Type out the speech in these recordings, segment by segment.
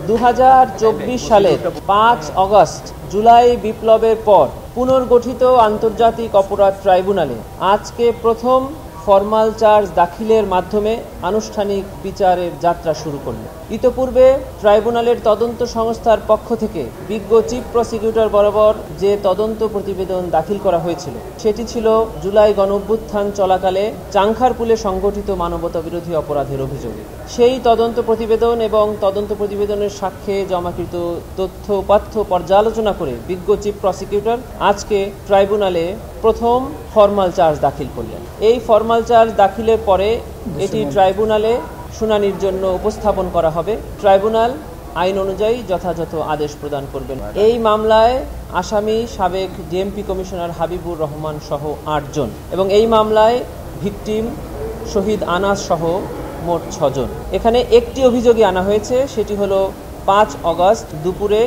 2024 সালের 5 আগস্ট জুলাই বিপ্লবের পর পুনর্গঠিত আন্তর্জাতিক অপরাধ ট্রাইব্যুনালে আজকে প্রথম ফরমাল চার্জ দাখিলের মাধ্যমে আনুষ্ঠানিক বিচারের যাত্রা শুরু করল। ইতোপূর্বে ট্রাইব্যুনালের তদন্ত সংস্থার পক্ষ থেকে বিজ্ঞ চিফ প্রসিকিউটর বরাবর যে তদন্ত প্রতিবেদন দাখিল করা হয়েছিল সেটি ছিল জুলাই গণঅভ্যুত্থান চলাকালে চাংখারপুলে সংগঠিত মানবতা বিরোধী অপরাধের অভিযোগে। সেই তদন্ত প্রতিবেদন এবং তদন্ত প্রতিবেদনের সাক্ষ্যে জমাকৃত তথ্য উপাত্ত পর্যালোচনা করে বিজ্ঞ চিফ প্রসিকিউটর আজকে ট্রাইব্যুনালে প্রথম ফরমাল চার্জ দাখিল করলেন। এই ফরমাল চার্জ দাখিলের পরে এটি ট্রাইব্যুনালে শুনানির জন্য উপস্থাপন করা হবে। ট্রাইব্যুনাল আইন অনুযায়ী যথাযথ আদেশ প্রদান করবেন। এই মামলায় আসামি সাবেক ডিএমপি কমিশনার হাবিবুর রহমান সহ 8 জন এবং এই মামলায় ভিকটিম শহীদ আনাস সহ মোট 6 জন। এখানে একটি অভিযোগই আনা হয়েছে, সেটি হলো 5 আগস্ট দুপুরে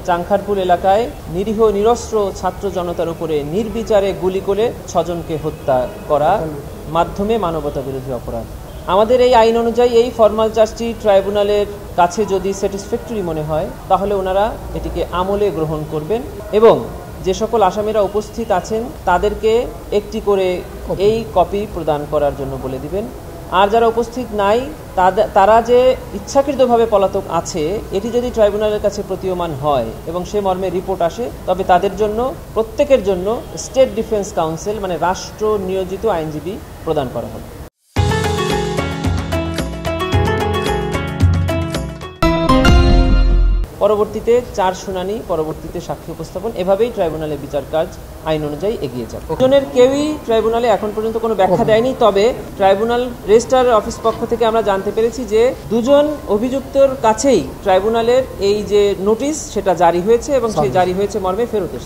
চাংখারপুল এলাকায় নিরীহ নিরস্ত্র ছাত্র জনতার উপরে নির্বিচারে গুলি করে 6 জনকে হত্যা করা মাধ্যমে মানবতা বিরোধী অপরাধ। আমাদের এই আইন অনুযায়ী এই ফরমাল চার্জটি ট্রাইব্যুনালের কাছে যদি স্যাটিসফ্যাক্টরি মনে হয় তাহলে ওনারা এটিকে আমলে গ্রহণ করবেন এবং যে সকল আসামিরা উপস্থিত আছেন তাদেরকে একটি করে এই কপি প্রদান করার জন্য বলে দিবেন। আর যারা উপস্থিত নাই তারা যে ইচ্ছাকৃতভাবে পলাতক আছে এটি যদি ট্রাইব্যুনালের কাছে প্রতীয়মান হয় এবং সে মর্মে রিপোর্ট আসে তবে তাদের জন্য প্রত্যেকের জন্য স্টেট ডিফেন্স কাউন্সিল মানে রাষ্ট্র নিয়োজিত আইনজীবী প্রদান করা হবে। পরবর্তীতে 4 শুনানি, পরবর্তীতে সাক্ষী উপস্থাপন, এভাবেই ট্রাইব্যুনালে বিচার কাজ আইন অনুযায়ী এগিয়ে যাবে। দুজনের কেউই ট্রাইব্যুনালে এখন পর্যন্ত কোনো ব্যাখ্যা দেয়নি, তবে ট্রাইব্যুনাল রেজিস্ট্রার অফিস পক্ষ থেকে আমরা জানতে পেরেছি যে 2 জন অভিযুক্তর কাছেই ট্রাইব্যুনালের এই যে নোটিশ সেটা জারি হয়েছে এবং সেই জারি হয়েছে মর্মে ফেরত এসেছে।